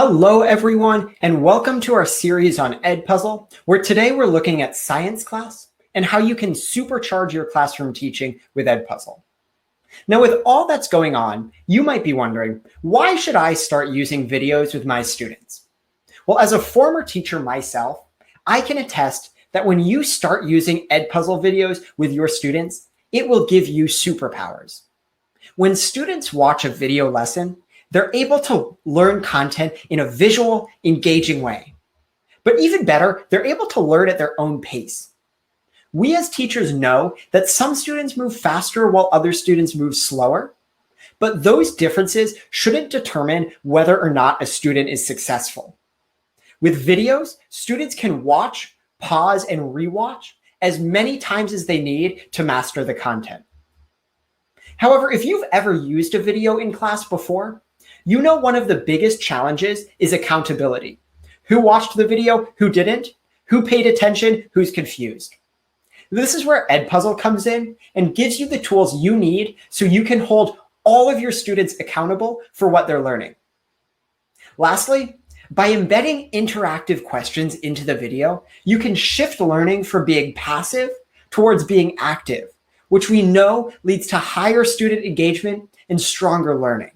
Hello, everyone, and welcome to our series on Edpuzzle, where today we're looking at science class and how you can supercharge your classroom teaching with Edpuzzle. Now, with all that's going on, you might be wondering, why should I start using videos with my students? Well, as a former teacher myself, I can attest that when you start using Edpuzzle videos with your students, it will give you superpowers. When students watch a video lesson, they're able to learn content in a visual, engaging way. But even better, they're able to learn at their own pace. We as teachers know that some students move faster while other students move slower, but those differences shouldn't determine whether or not a student is successful. With videos, students can watch, pause, and rewatch as many times as they need to master the content. However, if you've ever used a video in class before, you know one of the biggest challenges is accountability. Who watched the video, who didn't, who paid attention, who's confused. This is where Edpuzzle comes in and gives you the tools you need so you can hold all of your students accountable for what they're learning. Lastly, by embedding interactive questions into the video, you can shift learning from being passive towards being active, which we know leads to higher student engagement and stronger learning.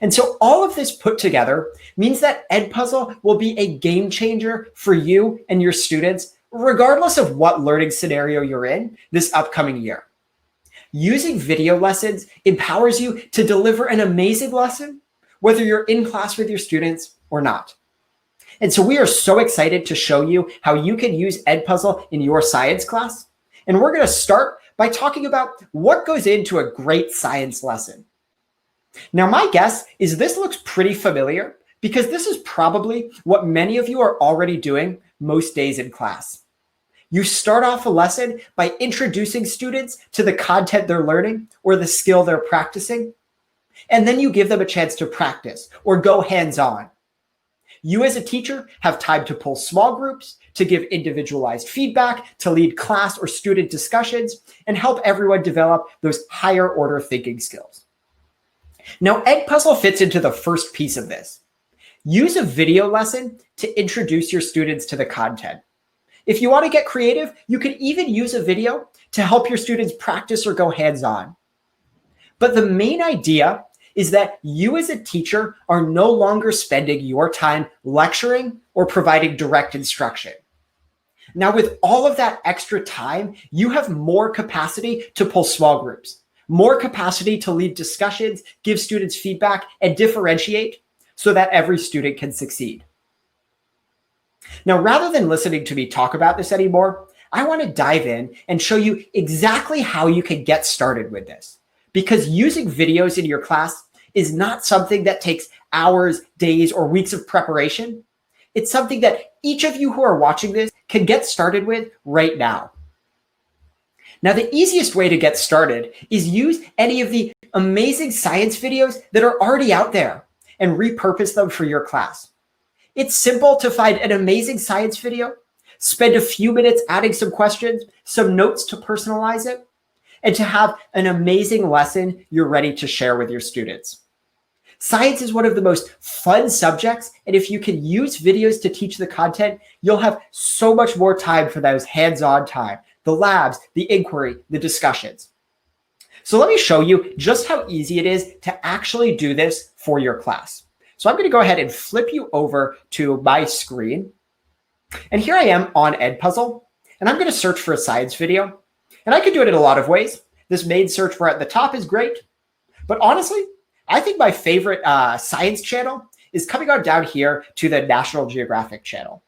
And so all of this put together means that Edpuzzle will be a game changer for you and your students, regardless of what learning scenario you're in this upcoming year. Using video lessons empowers you to deliver an amazing lesson, whether you're in class with your students or not. And so we are so excited to show you how you can use Edpuzzle in your science class. And we're going to start by talking about what goes into a great science lesson. Now, my guess is this looks pretty familiar because this is probably what many of you are already doing most days in class. You start off a lesson by introducing students to the content they're learning or the skill they're practicing, and then you give them a chance to practice or go hands-on. You as a teacher have time to pull small groups, to give individualized feedback, to lead class or student discussions, and help everyone develop those higher order thinking skills. Now, Edpuzzle fits into the first piece of this. Use a video lesson to introduce your students to the content. If you want to get creative, you can even use a video to help your students practice or go hands-on. But the main idea is that you as a teacher are no longer spending your time lecturing or providing direct instruction. Now, with all of that extra time, you have more capacity to pull small groups, more capacity to lead discussions, give students feedback, and differentiate so that every student can succeed. Now, rather than listening to me talk about this anymore, I want to dive in and show you exactly how you can get started with this. Because using videos in your class is not something that takes hours, days, or weeks of preparation. It's something that each of you who are watching this can get started with right now. Now, the easiest way to get started is use any of the amazing science videos that are already out there and repurpose them for your class. It's simple to find an amazing science video, spend a few minutes adding some questions, some notes to personalize it, and to have an amazing lesson you're ready to share with your students. Science is one of the most fun subjects, and if you can use videos to teach the content, you'll have so much more time for those hands-on time, the labs, the inquiry, the discussions. So let me show you just how easy it is to actually do this for your class. So I'm going to go ahead and flip you over to my screen. And here I am on Edpuzzle, and I'm going to search for a science video. And I can do it in a lot of ways. This main search bar at the top is great. But honestly, I think my favorite science channel is coming on down here to the National Geographic channel.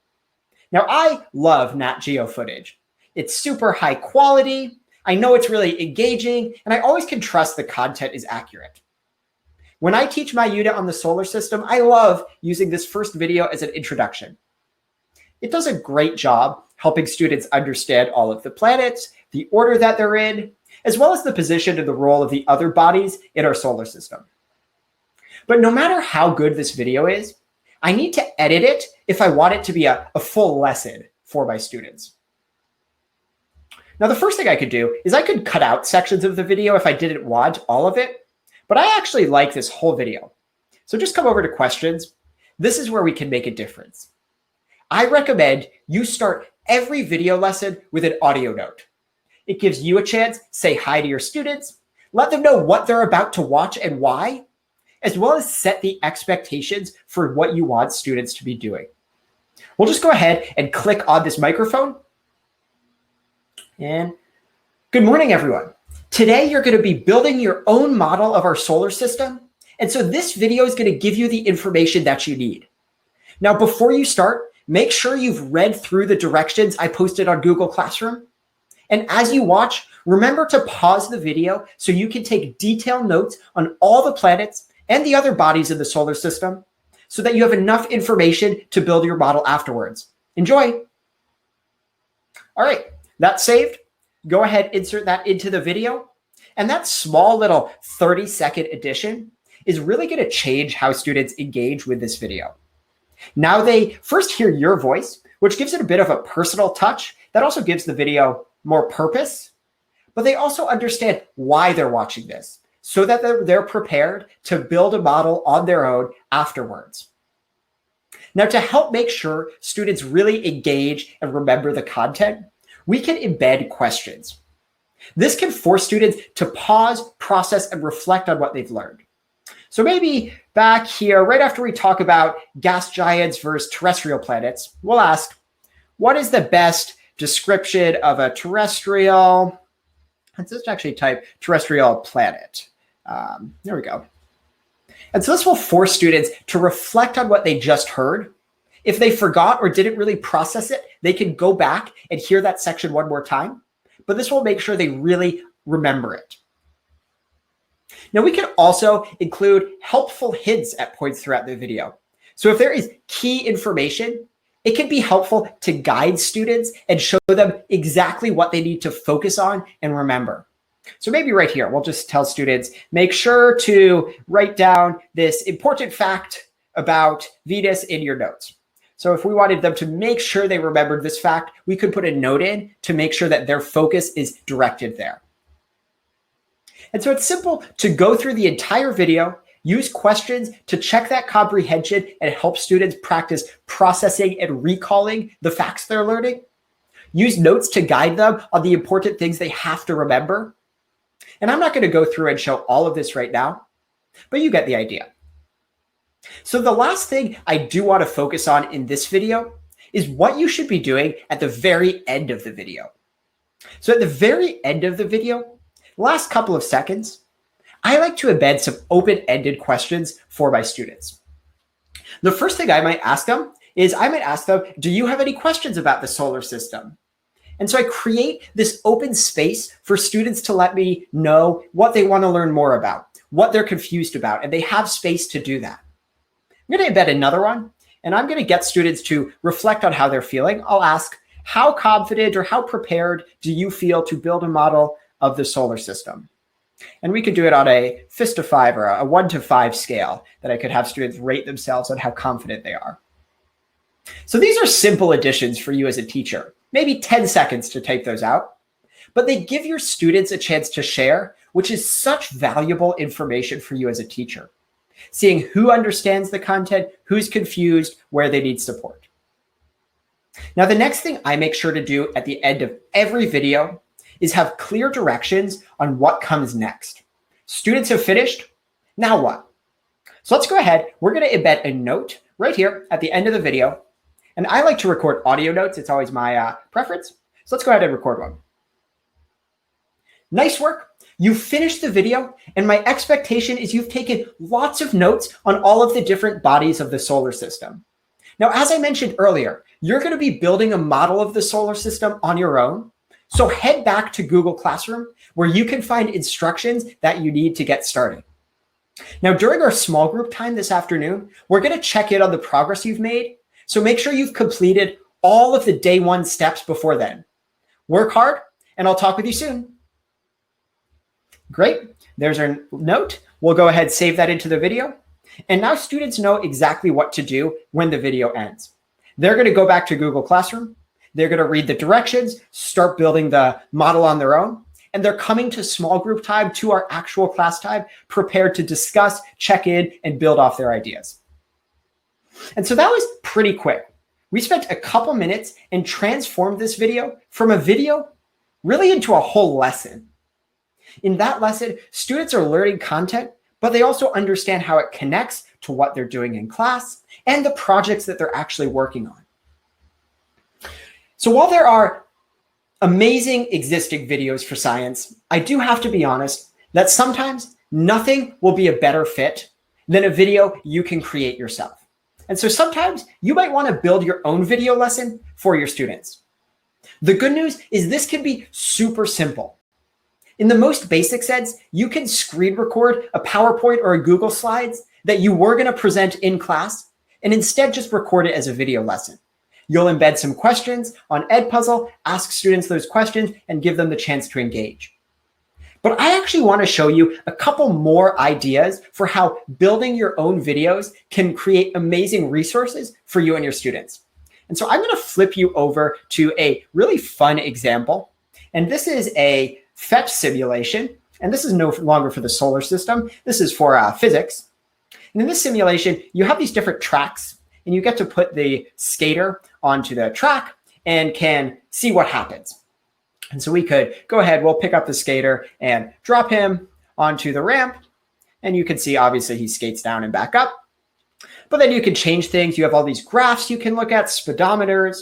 Now, I love Nat Geo footage. It's super high quality. I know it's really engaging, and I always can trust the content is accurate. When I teach my unit on the solar system, I love using this first video as an introduction. It does a great job helping students understand all of the planets, the order that they're in, as well as the position and the role of the other bodies in our solar system. But no matter how good this video is, I need to edit it if I want it to be a full lesson for my students. Now, the first thing I could do is I could cut out sections of the video if I didn't want all of it, but I actually like this whole video. So just come over to questions, This is where we can make a difference. I recommend you start every video lesson with an audio note. It gives you a chance to say hi to your students, let them know what they're about to watch and why, as well as set the expectations for what you want students to be doing. We'll just go ahead and click on this microphone. And good morning, everyone. Today, you're going to be building your own model of our solar system. And so this video is going to give you the information that you need. Now, before you start, make sure you've read through the directions I posted on Google Classroom. And as you watch, remember to pause the video so you can take detailed notes on all the planets and the other bodies of the solar system so that you have enough information to build your model afterwards. Enjoy. All right, that's saved. Go ahead, insert that into the video. And that small little 30-second addition is really going to change how students engage with this video. Now they first hear your voice, which gives it a bit of a personal touch. That also gives the video more purpose, but they also understand why they're watching this so that they're prepared to build a model on their own afterwards. Now, to help make sure students really engage and remember the content, we can embed questions. This can force students to pause, process, and reflect on what they've learned. So maybe back here, right after we talk about gas giants versus terrestrial planets, we'll ask, what is the best description of a terrestrial, let's just actually type terrestrial planet. There we go. And so this will force students to reflect on what they just heard. If they forgot or didn't really process it, they can go back and hear that section one more time. But this will make sure they really remember it. Now, we can also include helpful hints at points throughout the video. So if there is key information, it can be helpful to guide students and show them exactly what they need to focus on and remember. So maybe right here, we'll just tell students, make sure to write down this important fact about Venus in your notes. So if we wanted them to make sure they remembered this fact, we could put a note in to make sure that their focus is directed there. And so it's simple to go through the entire video, use questions to check that comprehension and help students practice processing and recalling the facts they're learning. Use notes to guide them on the important things they have to remember. And I'm not going to go through and show all of this right now, but you get the idea. So the last thing I do want to focus on in this video is what you should be doing at the very end of the video. So at the very end of the video, last couple of seconds, I like to embed some open-ended questions for my students. The first thing I might ask them is do you have any questions about the solar system? And so I create this open space for students to let me know what they want to learn more about, what they're confused about, and they have space to do that. I'm going to embed another one, and I'm going to get students to reflect on how they're feeling. I'll ask, how confident or how prepared do you feel to build a model of the solar system? And we could do it on a fist to 5 or a 1 to 5 scale that I could have students rate themselves on how confident they are. So these are simple additions for you as a teacher, maybe 10 seconds to type those out, but they give your students a chance to share, which is such valuable information for you as a teacher. Seeing who understands the content, who's confused, where they need support. Now, the next thing I make sure to do at the end of every video is have clear directions on what comes next. Students have finished, now what? So let's go ahead. We're going to embed a note right here at the end of the video. And I like to record audio notes. It's always my preference. So let's go ahead and record one. Nice work. You finished the video, and my expectation is you've taken lots of notes on all of the different bodies of the solar system. Now, as I mentioned earlier, you're going to be building a model of the solar system on your own. So head back to Google Classroom where you can find instructions that you need to get started. Now, during our small group time this afternoon, we're going to check in on the progress you've made. So make sure you've completed all of the day one steps before then. Work hard, and I'll talk with you soon. Great. There's our note. We'll go ahead and save that into the video. And now students know exactly what to do when the video ends. They're going to go back to Google Classroom. They're going to read the directions, start building the model on their own. And they're coming to small group time, to our actual class time, prepared to discuss, check in, and build off their ideas. And so that was pretty quick. We spent a couple minutes and transformed this video from a video really into a whole lesson. In that lesson, students are learning content, but they also understand how it connects to what they're doing in class and the projects that they're actually working on. So while there are amazing existing videos for science, I do have to be honest that sometimes nothing will be a better fit than a video you can create yourself. And so sometimes you might want to build your own video lesson for your students. The good news is this can be super simple. In the most basic sense, you can screen record a PowerPoint or a Google Slides that you were going to present in class and instead just record it as a video lesson. You'll embed some questions on Edpuzzle, ask students those questions, and give them the chance to engage. But I actually want to show you a couple more ideas for how building your own videos can create amazing resources for you and your students. And so I'm going to flip you over to a really fun example. And this is a fetch simulation. And this is no longer for the solar system. This is for physics. And in this simulation, you have these different tracks, and you get to put the skater onto the track and can see what happens. And so we could go ahead, we'll pick up the skater and drop him onto the ramp. And you can see, obviously, he skates down and back up. But then you can change things. You have all these graphs you can look at, speedometers.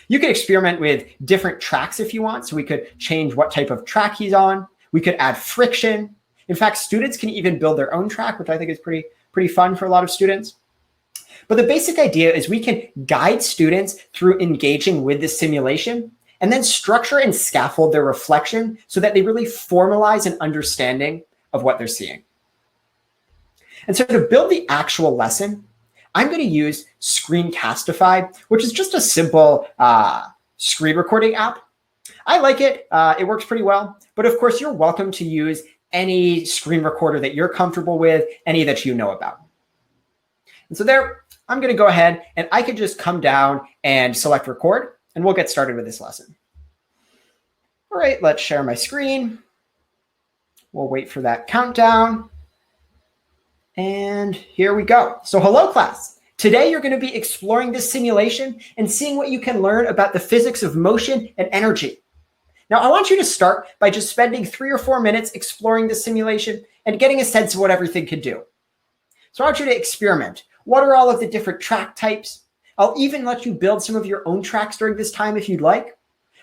You could experiment with different tracks if you want. So we could change what type of track he's on. We could add friction. In fact, students can even build their own track, which I think is pretty fun for a lot of students. But the basic idea is we can guide students through engaging with the simulation and then structure and scaffold their reflection so that they really formalize an understanding of what they're seeing. And so to build the actual lesson, I'm going to use Screencastify, which is just a simple screen recording app. I like it. It works pretty well. But of course, you're welcome to use any screen recorder that you're comfortable with, any that you know about. And so there, I'm going to go ahead and I could just come down and select record, and we'll get started with this lesson. All right, let's share my screen. We'll wait for that countdown. And here we go. So hello, class. Today, you're going to be exploring this simulation and seeing what you can learn about the physics of motion and energy. Now, I want you to start by just spending 3 or 4 minutes exploring the simulation and getting a sense of what everything can do. So I want you to experiment. What are all of the different track types? I'll even let you build some of your own tracks during this time if you'd like.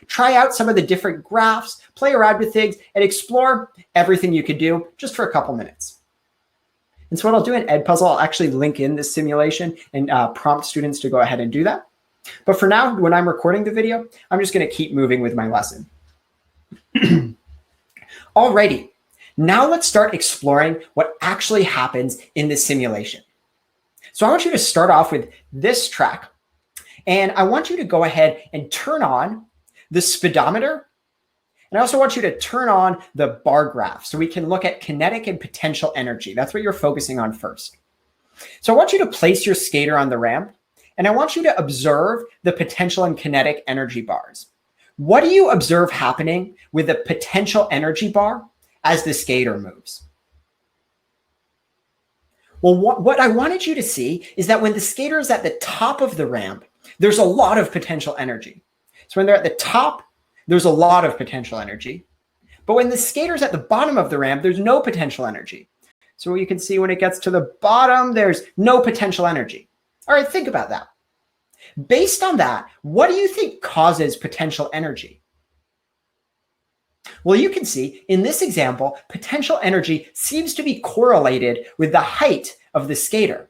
Try out some of the different graphs, play around with things, and explore everything you could do just for a couple minutes. And so what I'll do in Edpuzzle, I'll actually link in this simulation and prompt students to go ahead and do that. But for now, when I'm recording the video, I'm just going to keep moving with my lesson. Alrighty, now let's start exploring what actually happens in this simulation. So I want you to start off with this track, and I want you to go ahead and turn on the speedometer. And I also want you to turn on the bar graph so we can look at kinetic and potential energy. That's what you're focusing on first. So I want you to place your skater on the ramp, and I want you to observe the potential and kinetic energy bars. What do you observe happening with the potential energy bar as the skater moves? Well, what I wanted you to see is that when the skater is at the top of the ramp, there's a lot of potential energy. So when they're at the top, there's a lot of potential energy. But when the skater's at the bottom of the ramp, there's no potential energy. So you can see when it gets to the bottom, there's no potential energy. All right, think about that. Based on that, what do you think causes potential energy? Well, you can see in this example, potential energy seems to be correlated with the height of the skater.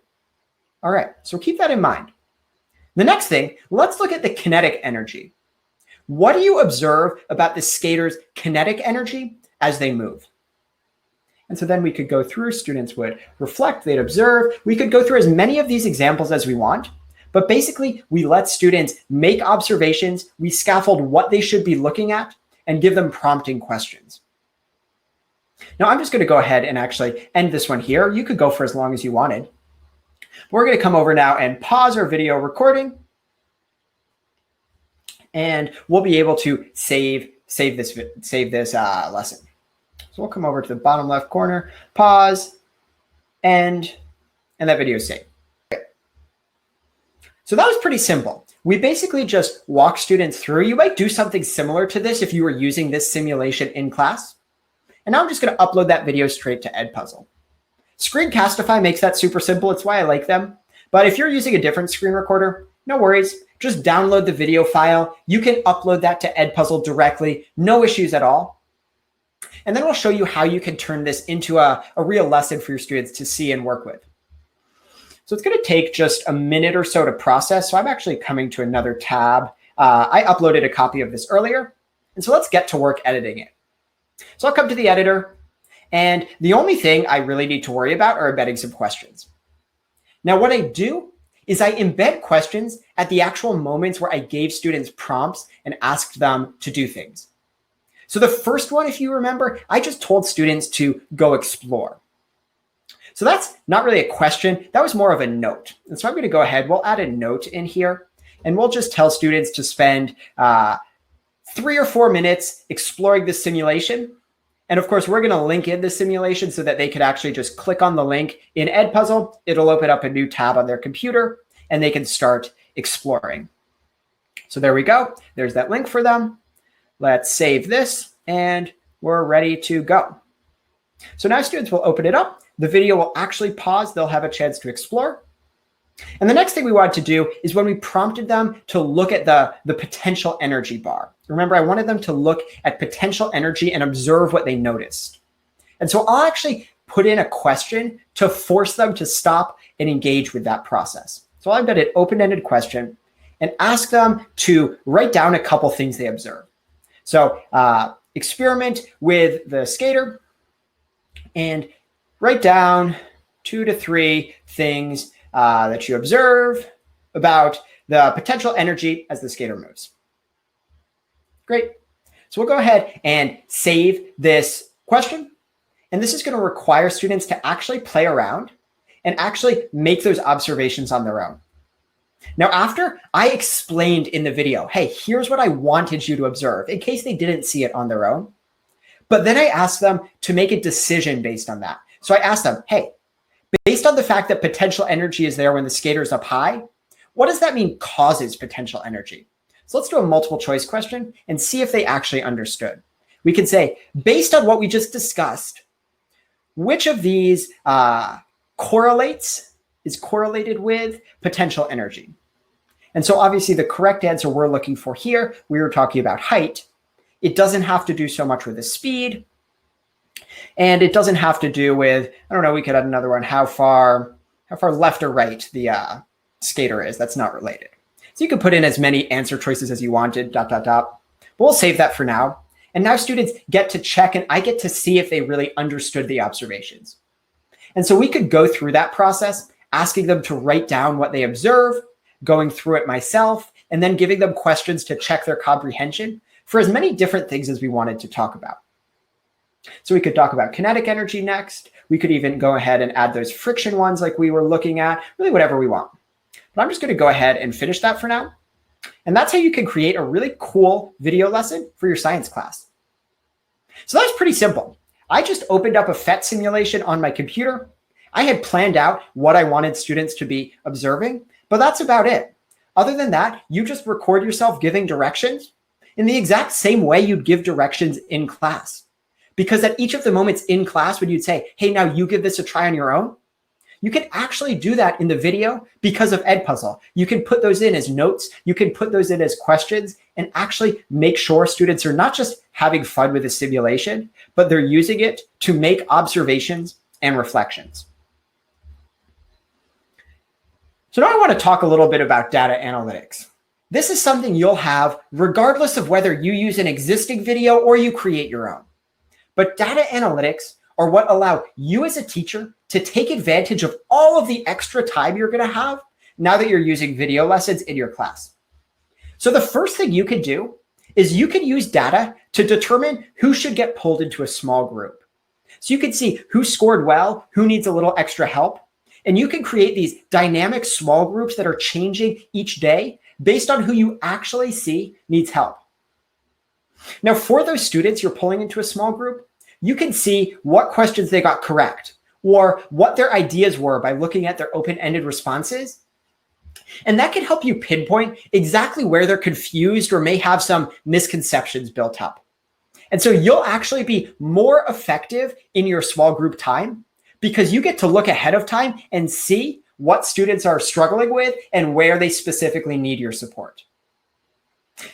All right, so keep that in mind. The next thing, let's look at the kinetic energy. What do you observe about the skater's kinetic energy as they move? And so then we could go through, students would reflect, they'd observe. We could go through as many of these examples as we want, but basically we let students make observations, we scaffold what they should be looking at, and give them prompting questions. Now I'm just going to go ahead and actually end this one here. You could go for as long as you wanted. We're going to come over now and pause our video recording, and we'll be able to save this lesson. So we'll come over to the bottom left corner, pause, end, and that video is saved. So that was pretty simple. We basically just walk students through. You might do something similar to this if you were using this simulation in class. And now I'm just going to upload that video straight to Edpuzzle. Screencastify makes that super simple. It's why I like them. But if you're using a different screen recorder, no worries. Just download the video file. You can upload that to Edpuzzle directly. No issues at all. And then we'll show you how you can turn this into a real lesson for your students to see and work with. So it's going to take just a minute or so to process. So I'm actually coming to another tab. I uploaded a copy of this earlier. And so let's get to work editing it. So I'll come to the editor. And the only thing I really need to worry about are embedding some questions. Now, what I do is I embed questions at the actual moments where I gave students prompts and asked them to do things. So the first one, if you remember, I just told students to go explore. So that's not really a question. That was more of a note. And so I'm going to go ahead. We'll add a note in here. And we'll just tell students to spend 3 or 4 minutes exploring this simulation. And of course, we're going to link in the simulation so that they could actually just click on the link in Edpuzzle. It'll open up a new tab on their computer, and they can start exploring. So there we go. There's that link for them. Let's save this, and we're ready to go. So now students will open it up. The video will actually pause. They'll have a chance to explore. And the next thing we wanted to do is when we prompted them to look at the potential energy bar. Remember, I wanted them to look at potential energy and observe what they noticed. And so I'll actually put in a question to force them to stop and engage with that process. So I've got an open-ended question and ask them to write down a couple things they observe. So experiment with the skater and write down 2 to 3 things that you observe about the potential energy as the skater moves. Great. So we'll go ahead and save this question. And this is going to require students to actually play around and actually make those observations on their own. Now, after I explained in the video, hey, here's what I wanted you to observe, in case they didn't see it on their own. But then I asked them to make a decision based on that. So I asked them, hey, based on the fact that potential energy is there when the skater's up high, what does that mean causes potential energy? So let's do a multiple choice question and see if they actually understood. We can say, based on what we just discussed, which of these is correlated with potential energy? And so obviously the correct answer we're looking for here, we were talking about height. It doesn't have to do so much with the speed. And it doesn't have to do with, I don't know, we could add another one, how far left or right the skater is. That's not related. So you can put in as many answer choices as you wanted, ... But we'll save that for now. And now students get to check, and I get to see if they really understood the observations. And so we could go through that process, asking them to write down what they observe, going through it myself, and then giving them questions to check their comprehension for as many different things as we wanted to talk about. So we could talk about kinetic energy next. We could even go ahead and add those friction ones like we were looking at, really whatever we want. But I'm just going to go ahead and finish that for now. And that's how you can create a really cool video lesson for your science class. So that's pretty simple. I just opened up a PhET simulation on my computer. I had planned out what I wanted students to be observing, but that's about it. Other than that, you just record yourself giving directions in the exact same way you'd give directions in class. Because at each of the moments in class, when you'd say, hey, now you give this a try on your own, you can actually do that in the video because of Edpuzzle. You can put those in as notes. You can put those in as questions and actually make sure students are not just having fun with the simulation, but they're using it to make observations and reflections. So now I want to talk a little bit about data analytics. This is something you'll have regardless of whether you use an existing video or you create your own. But data analytics are what allow you as a teacher to take advantage of all of the extra time you're going to have now that you're using video lessons in your class. So the first thing you can do is you can use data to determine who should get pulled into a small group. So you can see who scored well, who needs a little extra help. And you can create these dynamic small groups that are changing each day based on who you actually see needs help. Now, for those students you're pulling into a small group, you can see what questions they got correct or what their ideas were by looking at their open-ended responses. And that can help you pinpoint exactly where they're confused or may have some misconceptions built up. And so you'll actually be more effective in your small group time because you get to look ahead of time and see what students are struggling with and where they specifically need your support.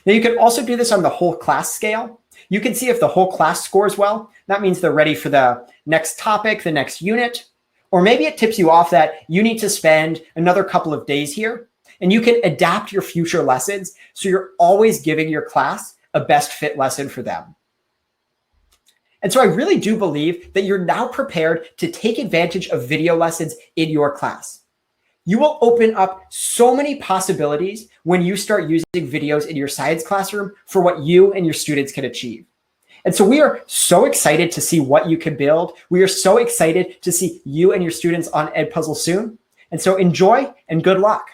Now, you can also do this on the whole class scale. You can see if the whole class scores well. That means they're ready for the next topic, the next unit, or maybe it tips you off that you need to spend another couple of days here, and you can adapt your future lessons so you're always giving your class a best fit lesson for them. And so I really do believe that you're now prepared to take advantage of video lessons in your class. You will open up so many possibilities when you start using videos in your science classroom for what you and your students can achieve. And so we are so excited to see what you can build. We are so excited to see you and your students on Edpuzzle soon. And so enjoy and good luck.